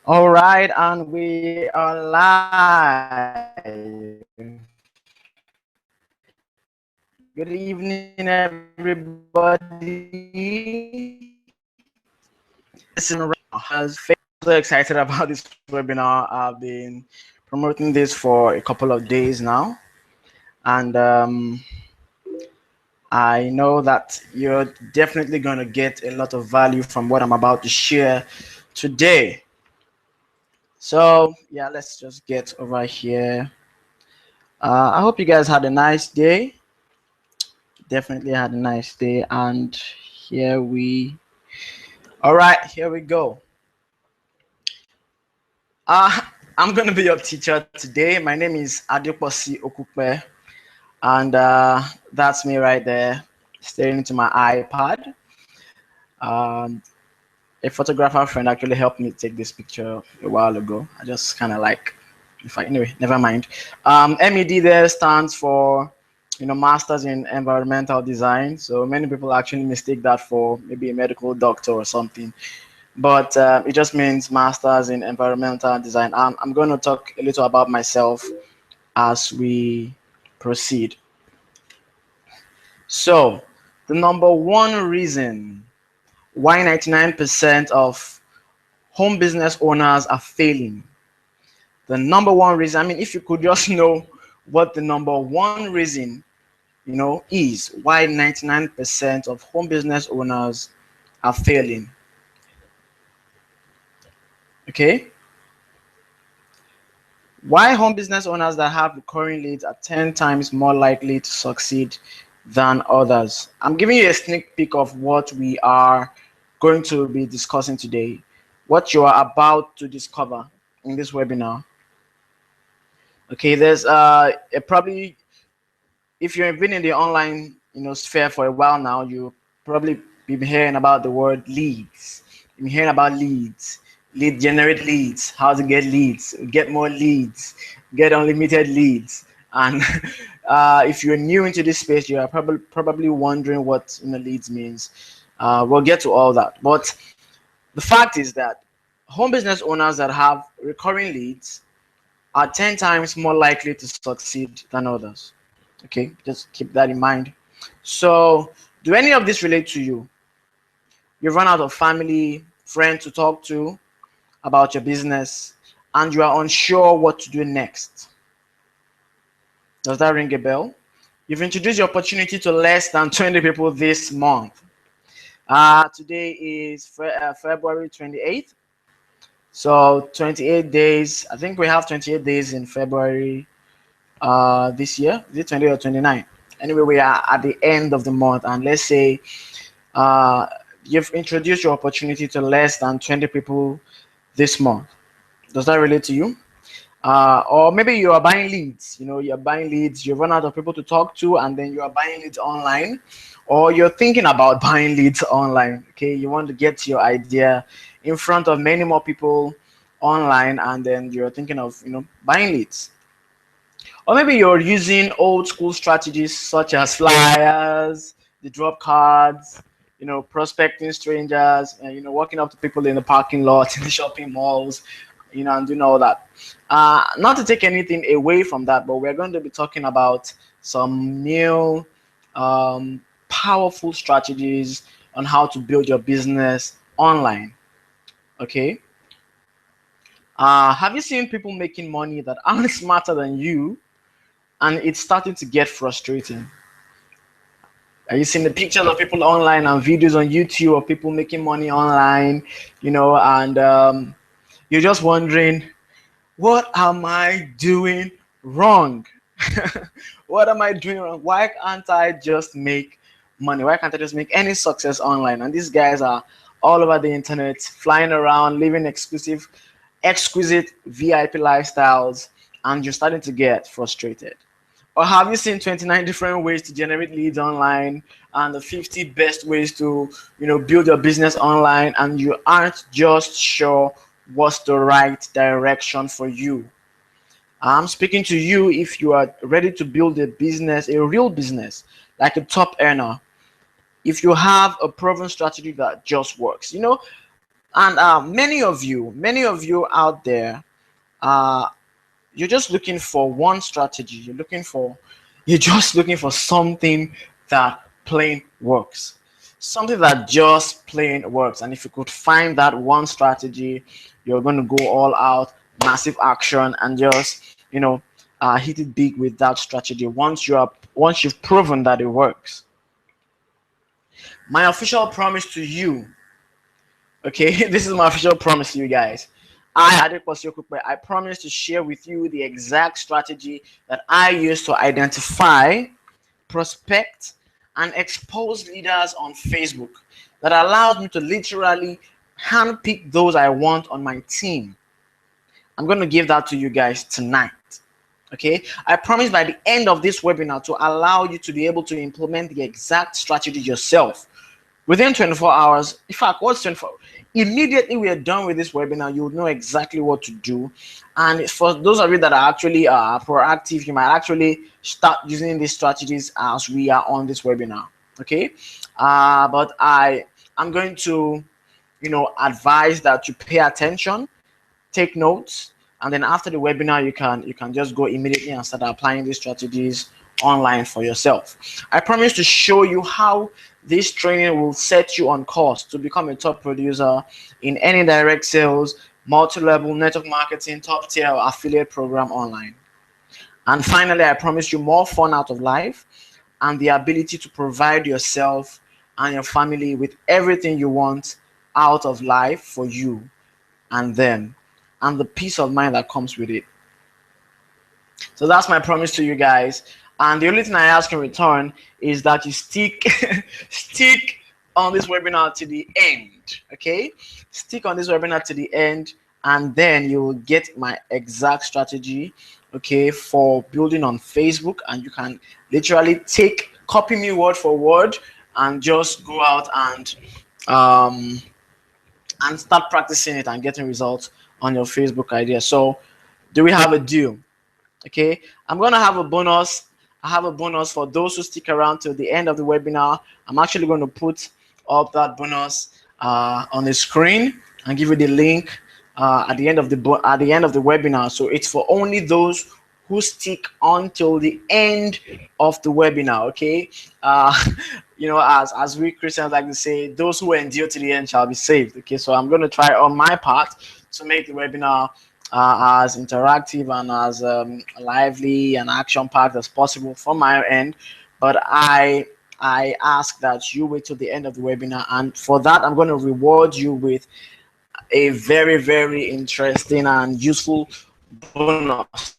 All right, and we are live. Good evening, everybody. This is has so excited about this webinar. I've been promoting this for a couple of days now, and I know that you're definitely going to get a lot of value from what I'm about to share today. So yeah, let's just get over here. I hope you guys had a nice day. Definitely had a nice day, and here we. All right, here we go. Uh, I'm gonna be your teacher today. My name is Adeposi Okupe, and that's me right there, staring into my iPad. Um, a photographer friend actually helped me take this picture a while ago. I just kind of like, if I anyway, never mind. MED there stands for, Masters in Environmental Design. So many people actually mistake that for maybe a medical doctor or something, but it just means Masters in Environmental Design. I'm going to talk a little about myself as we proceed. So, the number one reason why 99% of home business owners are failing. The number one reason, I mean, if you could just know what the number one reason, is why 99% of home business owners are failing. Okay? Why home business owners that have recurring leads are 10 times more likely to succeed than others. I'm giving you a sneak peek of what we are going to be discussing today, what you are about to discover in this webinar. Okay, there's probably, if you've been in the online sphere for a while now, you probably been hearing about the word leads. You've been hearing about leads, generate leads, how to get leads, get more leads, get unlimited leads. And if you're new into this space, you are probably wondering what leads means. We'll get to all that, but the fact is that home business owners that have recurring leads are 10 times more likely to succeed than others. Okay, just keep that in mind. So, do any of this relate to you? You've run out of family, friends to talk to about your business, and you are unsure what to do next. Does that ring a bell? You've introduced your opportunity to less than 20 people this month. Today is February 28th. So 28 days. I think we have 28 days in February this year. Is it 20 or 29? Anyway, we are at the end of the month, and let's say you've introduced your opportunity to less than 20 people this month. Does that relate to you? Or maybe you are buying leads. You're buying leads. You run out of people to talk to, and then you are buying leads online, or you're thinking about buying leads online. Okay, you want to get your idea in front of many more people online, and then you're thinking of buying leads. Or maybe you're using old school strategies such as flyers, the drop cards, prospecting strangers, and walking up to people in the parking lot, in the shopping malls, and doing all that. Not to take anything away from that, but we're going to be talking about some new, powerful strategies on how to build your business online. Okay. Have you seen people making money that aren't smarter than you, and it's starting to get frustrating? Are you seeing the pictures of people online and videos on YouTube of people making money online, and you're just wondering, what am I doing wrong? What am I doing wrong? Why can't I just make money? Why can't I just make any success online? And these guys are all over the internet, flying around, living exquisite VIP lifestyles, and you're starting to get frustrated. Or have you seen 29 different ways to generate leads online and the 50 best ways to, build your business online, and you aren't just sure what's the right direction for you? I'm speaking to you if you are ready to build a business, a real business, like a top earner. If you have a proven strategy that just works, And many of you out there, uh, you're just looking for one strategy. You're just looking for something that plain works. Something that just plain works. And if you could find that one strategy, you're going to go all out, massive action, and just, hit it big with that strategy once you've proven that it works. My official promise to you, okay, this is my official promise to you guys. I promise to share with you the exact strategy that I use to identify, prospect, and expose leaders on Facebook that allows me to literally handpick those I want on my team. I'm going to give that to you guys tonight. Okay, I promise by the end of this webinar to allow you to be able to implement the exact strategy yourself within 24 hours. In fact, what's 24? Immediately we are done with this webinar, you'll know exactly what to do. And for those of you that are actually proactive, you might actually start using these strategies as we are on this webinar. Okay, but I'm going to, advise that you pay attention, take notes, and then after the webinar, you can just go immediately and start applying these strategies online for yourself. I promise to show you how this training will set you on course to become a top producer in any direct sales, multi-level network marketing, top tier affiliate program online. And finally, I promise you more fun out of life and the ability to provide yourself and your family with everything you want out of life for you and them, and the peace of mind that comes with it. So that's my promise to you guys. And the only thing I ask in return is that you stick on this webinar to the end. Okay, stick on this webinar to the end, and then you will get my exact strategy, okay, for building on Facebook. And you can literally copy me word for word and just go out and start practicing it and getting results on your Facebook idea. So do we have a deal? Okay, I'm gonna have a bonus. I have a bonus for those who stick around till the end of the webinar. I'm actually going to put up that bonus on the screen and give you the link at the end of the webinar. So it's for only those who stick until the end of the webinar. Okay, as we Christians like to say, those who endure to the end shall be saved. Okay, so I'm going to try on my part to make the webinar as interactive and as lively and action-packed as possible from my end. But I ask that you wait till the end of the webinar, and for that I'm going to reward you with a very, very interesting and useful bonus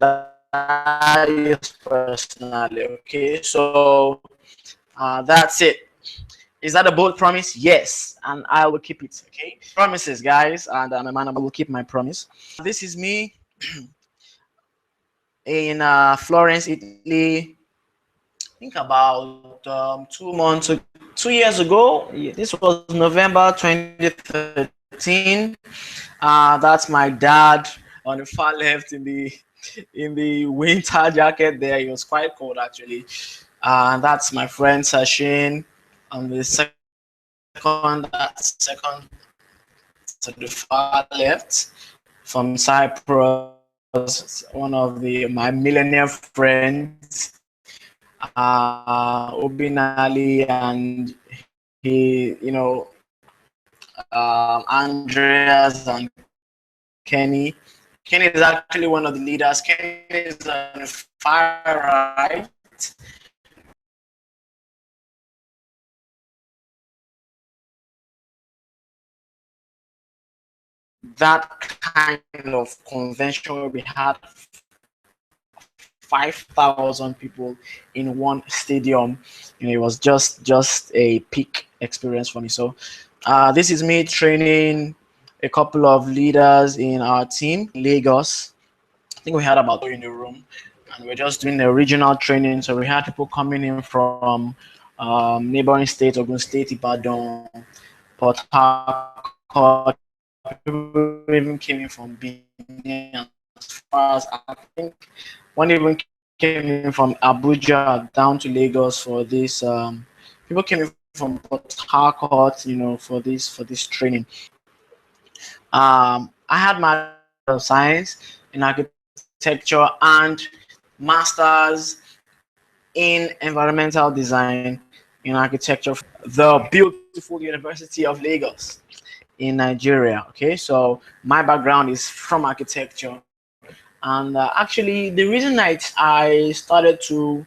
that I use personally. Okay, so that's it. Is that a bold promise? Yes, and I will keep it. Okay, promises, guys, and I'm a man. I will keep my promise. This is me in Florence, Italy. I think about 2 years ago. This was November 2013. That's my dad on the far left in the winter jacket. There, it was quite cold actually. And that's my friend Sachin on the second to the far left from Cyprus, one of my millionaire friends, Obinali, and he, Andreas and Kenny. Kenny is actually one of the leaders. Kenny is on the far right. That kind of convention where we had 5,000 people in one stadium, it was just a peak experience for me. So this is me training a couple of leaders in our team in Lagos. I think we had about 2 in the room, and we're just doing the regional training. So we had people coming in from neighboring states, Ogun State, Ibadan, Port Harcourt. People even came in from Benin, as far as I think one even came in from Abuja down to Lagos for this. People came in from Port Harcourt, for this training. I had my Bachelor of Science in Architecture and Masters in Environmental Design in Architecture from the beautiful University of Lagos in Nigeria. Okay, so my background is from architecture, and actually the reason I started to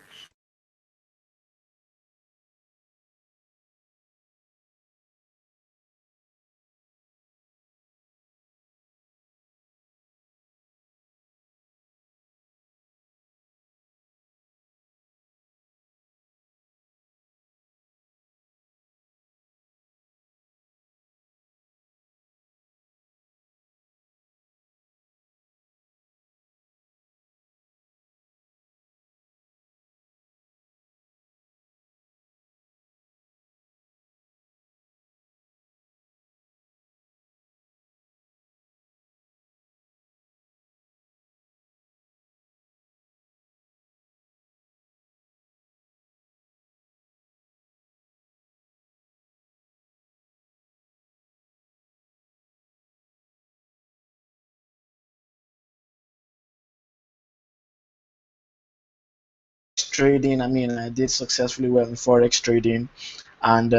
trading. I mean, I did successfully well in forex trading, and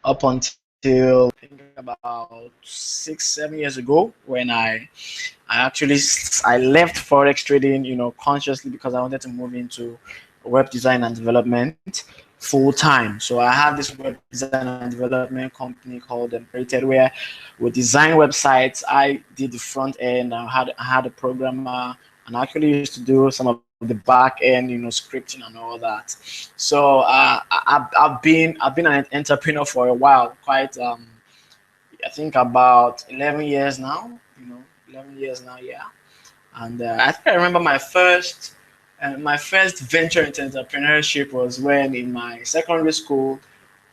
up until I think about 6 7 years ago when I left forex trading, consciously because I wanted to move into web design and development full time. So I have this web design and development company called Empirated where we design websites. I did the front end. I had a programmer and I actually used to do some of the back end, scripting and all that. So I've been an entrepreneur for a while, quite I think about 11 years now. 11 years now, yeah. And I think I remember my first venture into entrepreneurship was when in my secondary school,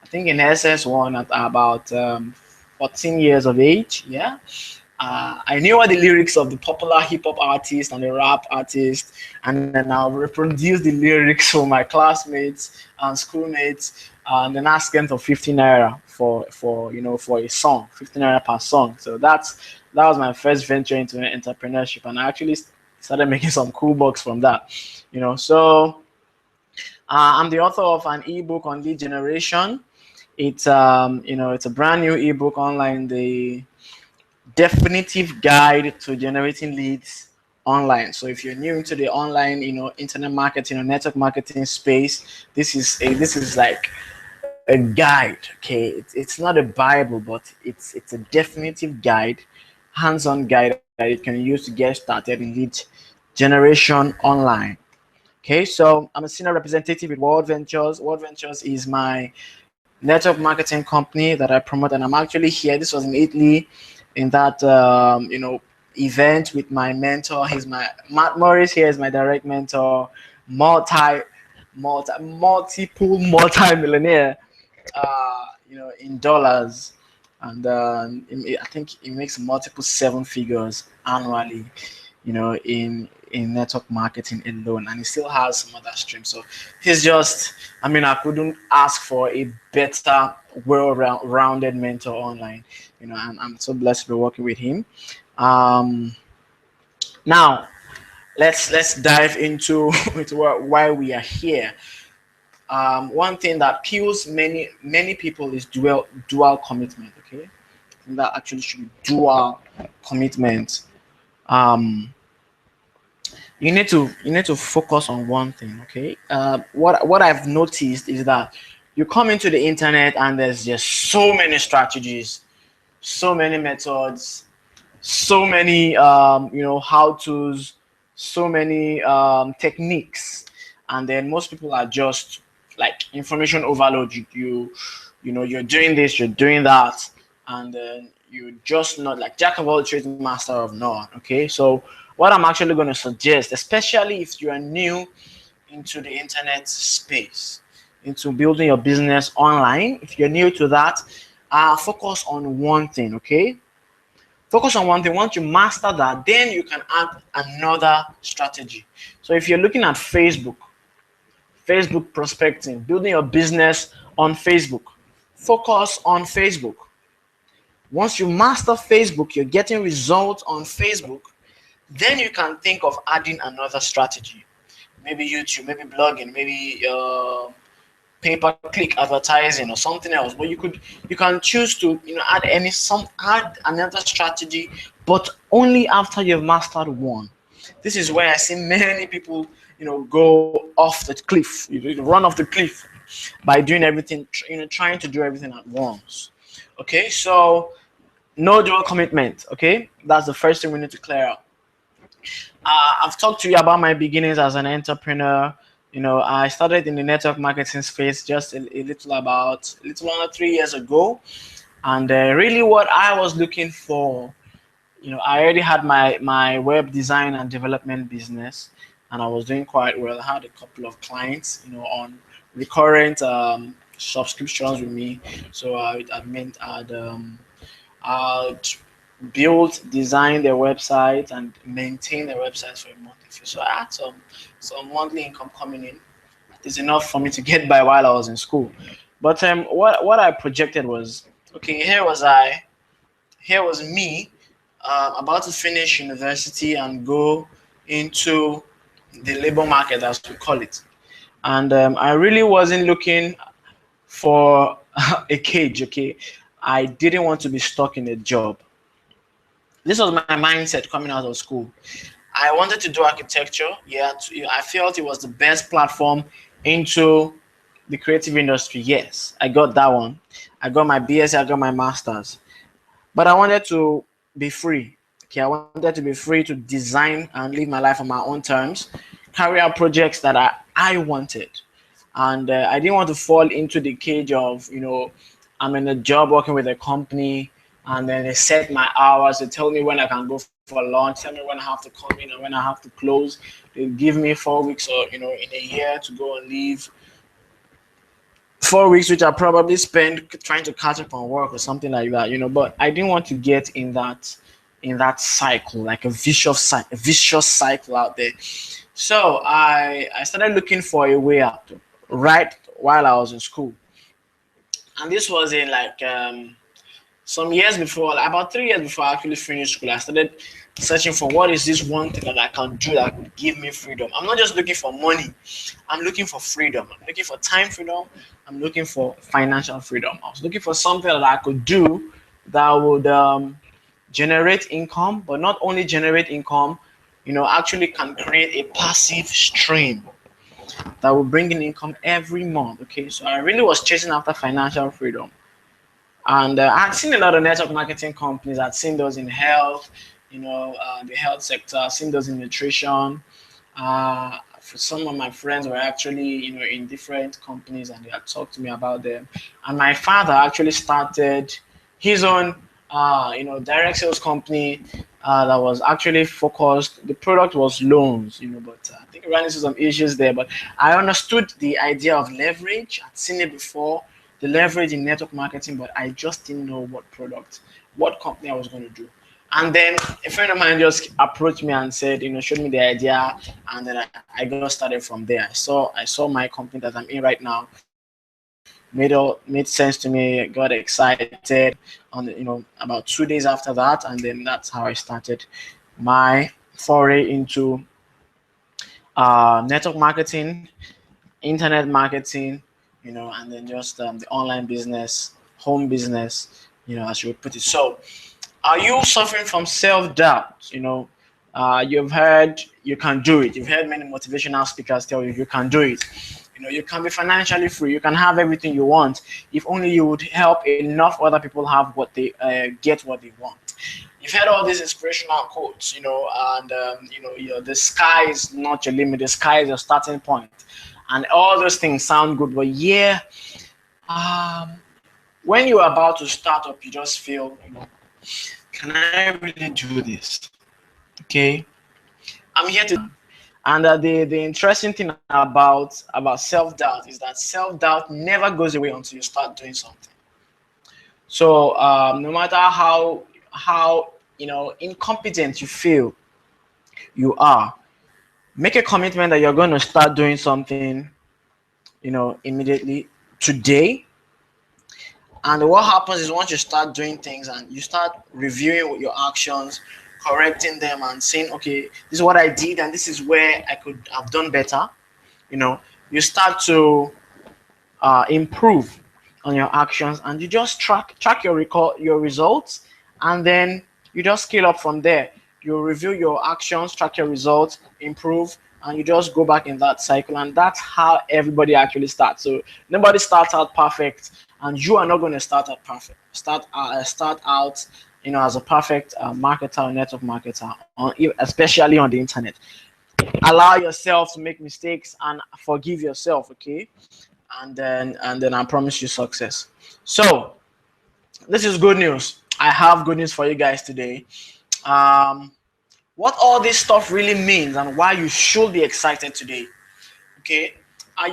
I think in SS1 at about 14 years of age. Yeah, I knew all the lyrics of the popular hip hop artist and the rap artist, and then I'll reproduce the lyrics for my classmates and schoolmates, and then ask them for 15 naira for a song, 15 naira per song. So that was my first venture into entrepreneurship, and I actually started making some cool bucks from that. So I'm the author of an ebook on lead generation. It's a brand new ebook online. The definitive guide to generating leads online. So if you're new into the online, internet marketing or network marketing space, this is like a guide. Okay, it's not a Bible, but it's a definitive guide, hands-on guide that you can use to get started in lead generation online. Okay, so I'm a senior representative with World Ventures. World Ventures is my network marketing company that I promote, and I'm actually here. This was in Italy, in that event with my mentor. He's my Matt Morris. Here is my direct mentor, multiple multi-millionaire, in dollars, and I think he makes multiple seven figures annually, in network marketing alone, and he still has some other streams. So he's just, I mean, I couldn't ask for a better, well-rounded mentor online, and I'm so blessed to be working with him. Um, Now let's dive into into why we are here. One thing that kills many people is dual commitment. Okay, that actually should be dual commitment. Um, you need to focus on one thing. Okay, what I've noticed is that you come into the internet and there's just so many strategies, so many methods, so many how to's, so many techniques, and then most people are just like information overload. You're doing this, you're doing that, and then you're just not like jack of all trades, master of none. Okay, so what I'm actually going to suggest, especially if you are new into the internet space, into building your business online, if you're new to that, focus on one thing. Okay, focus on one thing. Once you master that, then you can add another strategy. So if you're looking at Facebook prospecting, building your business on Facebook, focus on Facebook. Once you master Facebook, you're getting results on Facebook, then you can think of adding another strategy. Maybe YouTube, maybe blogging, maybe pay-per-click advertising or something else. But you can choose to add another strategy, but only after you've mastered one. This is where I see many people go off the cliff, run off the cliff by doing everything, trying to do everything at once. Okay, so no dual commitment. Okay, that's the first thing we need to clear out. I've talked to you about my beginnings as an entrepreneur. I started in the network marketing space just a little under 3 years ago, and really what I was looking for, I already had my web design and development business, and I was doing quite well. I had a couple of clients, on recurrent subscriptions with me. So I meant I'd build, design their website, and maintain their websites for a monthly fee. So I had some monthly income coming in. It's enough for me to get by while I was in school. But what I projected was, okay, here was me, about to finish university and go into the labor market, as we call it. And I really wasn't looking for a cage. Okay, I didn't want to be stuck in a job. This was my mindset coming out of school. I wanted to do architecture. Yeah, I felt it was the best platform into the creative industry. Yes, I got that one. I got my BS, I got my masters. But I wanted to be free. Okay, I wanted to be free to design and live my life on my own terms, carry out projects that I wanted. And I didn't want to fall into the cage of, I'm in a job working with a company, and then they set my hours. They tell me when I can go for lunch, tell me when I have to come in and when I have to close. They give me 4 weeks or, in a year to go and leave. 4 weeks, which I probably spend trying to catch up on work or something like that, But I didn't want to get in that cycle, like a vicious cycle out there. So I started looking for a way out right while I was in school, and this was in like some years before, like about 3 years before I actually finished school. I started searching for what is this one thing that I can do that would give me freedom. I'm not just looking for money, I'm looking for freedom. I'm looking for time freedom. I'm looking for financial freedom. I was looking for something that I could do that would generate income, but not only generate income, actually can create a passive stream that will bring in income every month. Okay, so I really was chasing after financial freedom. And I'd seen a lot of network marketing companies. I'd seen those in health, the health sector. I've seen those in nutrition. For some of my friends were actually, in different companies, and they had talked to me about them. And my father actually started his own, direct sales company that was actually focused. The product was loans, but I think we ran into some issues there. But I understood the idea of leverage. I'd seen it before, the leverage in network marketing, but I just didn't know what product, what company I was going to do. And then a friend of mine just approached me and said, showed me the idea, and then I got started from there. I saw my company that I'm in right now made sense to me. Got excited about 2 days after that, and then that's how I started my foray into network marketing, internet marketing, and then just the online business, home business, as you would put it. So, are you suffering from self-doubt? You've heard you can do it. You've heard many motivational speakers tell you can do it. You can be financially free. You can have everything you want if only you would help enough other people have what they get what they want. You've heard all these inspirational quotes, and the sky is not your limit. The sky is your starting point, and all those things sound good. But yeah, when you're about to start up, you just feel, can I really do this? Okay, I'm here to. And the interesting thing about self-doubt is that self-doubt never goes away until you start doing something. So no matter how incompetent you feel you are, make a commitment that you're going to start doing something immediately today, And what happens is once you start doing things and you start reviewing your actions, correcting them, and saying, okay, this is what I did and this is where I could have done better, you know, you start to improve on your actions, and you just track your results, and then you just scale up from there. You review your actions, track your results, improve, and you just go back in that cycle. And that's how everybody actually starts. So nobody starts out perfect, and you are not going to start out perfect. Start out, as a perfect marketer or network marketer, especially on the internet. Allow yourself to make mistakes and forgive yourself, okay? And then I promise you success. So this is good news. I have good news for you guys today. Um, what all this stuff really means and why you should be excited today. Okay,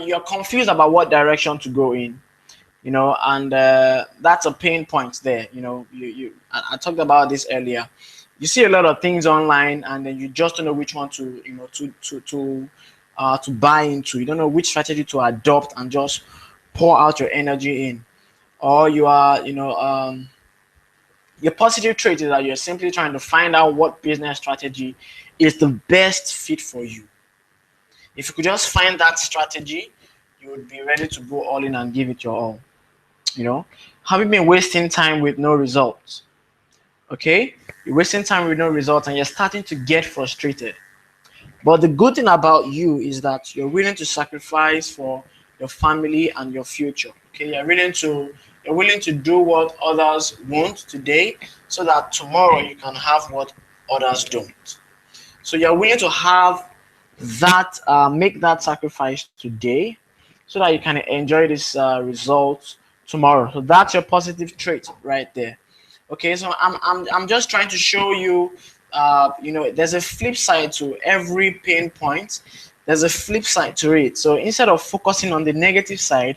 you're confused about what direction to go in, and that's a pain point there. I talked about this earlier. You see a lot of things online, and then you just don't know which one to to buy into. You don't know which strategy to adopt and just pour out your energy in. Or you are, your positive trait is that you're simply trying to find out what business strategy is the best fit for you. If you could just find that strategy, you would be ready to go all in and give it your all. Have you been wasting time with no results? Okay, you're wasting time with no results, and you're starting to get frustrated. But the good thing about you is that you're willing to sacrifice for your family and your future. Okay, you're willing to do what others won't today, so that tomorrow you can have what others don't. So you're willing to have that make that sacrifice today, so that you can enjoy this result tomorrow. So that's your positive trait right there. Okay, so I'm just trying to show you, there's a flip side to every pain point. There's a flip side to it. So instead of focusing on the negative side,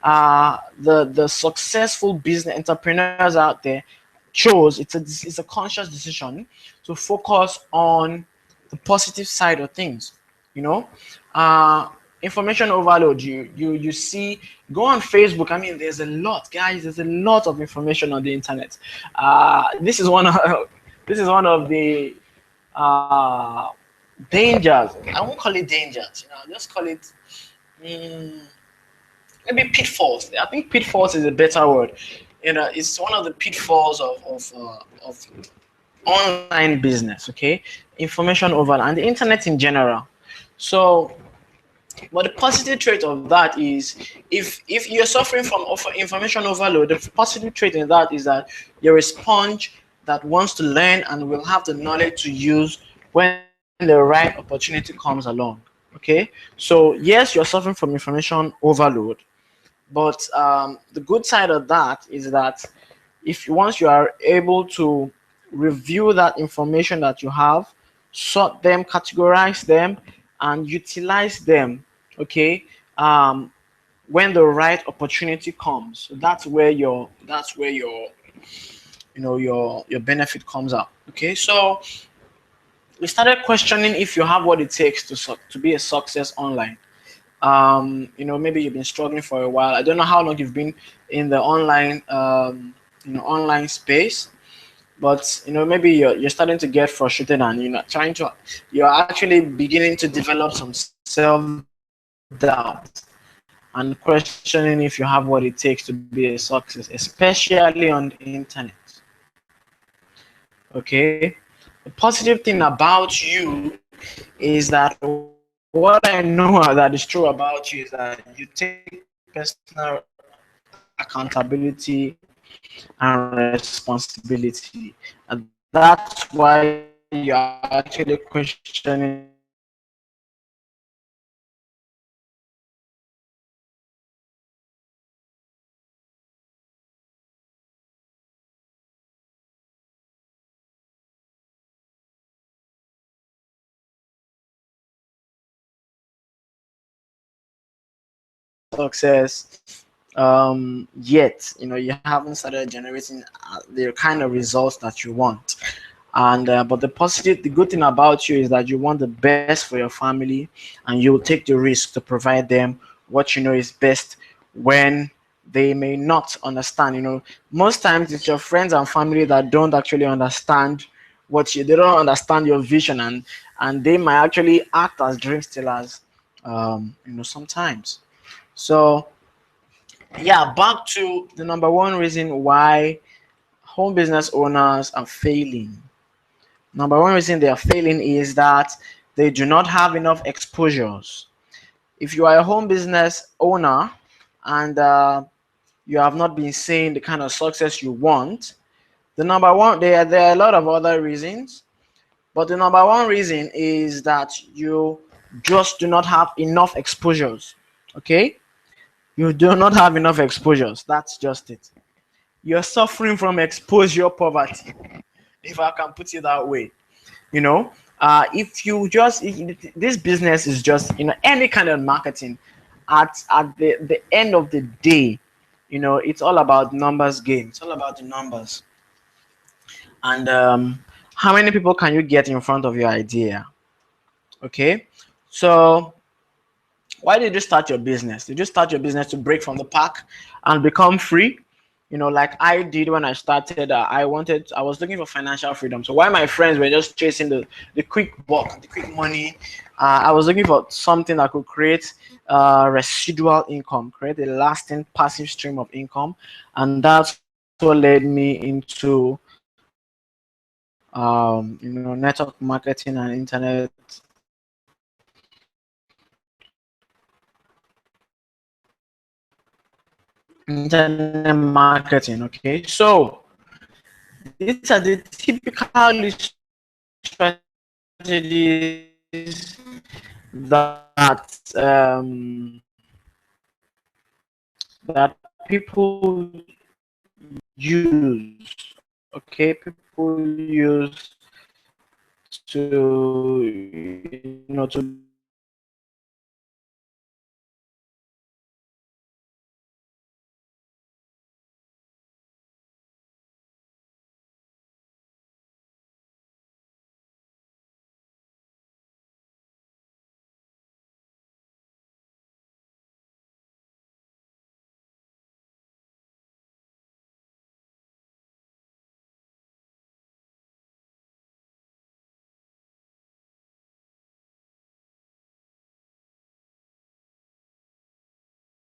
the successful business entrepreneurs out there chose it's a conscious decision to focus on the positive side of things. You know, uh, information overload. You see, go on Facebook. I mean, there's a lot, guys. There's a lot of information on the internet. This is one of this is one of the uh, dangers. I won't call it dangers. I'll just call it. mm, Maybe pitfalls. I think pitfalls is a better word. It's one of the pitfalls of online business. Okay, information overload and the internet in general. So, but the positive trait of that is, if you're suffering from information overload, the positive trait in that is that you're a sponge that wants to learn and will have the knowledge to use when the right opportunity comes along. Okay, so yes, you're suffering from information overload, but the good side of that is that if once you are able to review that information that you have, sort them, categorize them, and utilize them, okay, when the right opportunity comes, so that's where your your benefit comes out. Okay, so we started questioning if you have what it takes to be a success online. Maybe you've been struggling for a while. I don't know how long you've been in the online space, but maybe you're starting to get frustrated, and you're actually beginning to develop some self-doubt and questioning if you have what it takes to be a success, especially on the internet. Okay, the positive thing about you is that what I know that is true about you is that you take personal accountability and responsibility, and that's why you're actually questioning if you have what it takes to be a success online. Success yet. You haven't started generating the kind of results that you want. And but the good thing about you is that you want the best for your family, and you will take the risk to provide them what you know is best when they may not understand. Most times it's your friends and family that don't actually understand they don't understand your vision, and they might actually act as dream stealers, sometimes. So yeah, back to the number one reason why home business owners are failing. Number one reason they are failing is that they do not have enough exposures. If you are a home business owner and you have not been seeing the kind of success you want, the number one, there are a lot of other reasons, but the number one reason is that you just do not have enough exposures. Okay? You do not have enough exposures. That's just it. You're suffering from exposure poverty, if I can put it that way. You know, if you just if this business is just any kind of marketing, at the end of the day, it's all about numbers game. It's all about the numbers. And how many people can you get in front of your idea? Okay, so why did you start your business? Did you start your business to break from the pack and become free? Like I did when I started. I was looking for financial freedom. So while my friends were just chasing the quick buck, the quick money, I was looking for something that could create residual income, create a lasting passive stream of income, and that's what led me into network marketing and internet marketing. Okay, so these are the typical strategies that that people use. Okay, people use to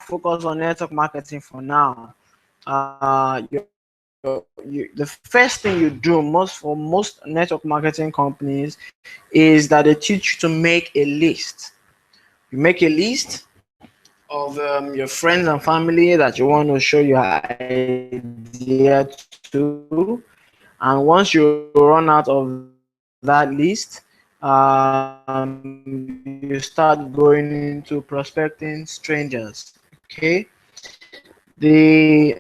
focus on network marketing for now. The first thing you do for most network marketing companies is that they teach you to make a list. You make a list of your friends and family that you want to show your idea to, and once you run out of that list, you start going into prospecting strangers. Okay, the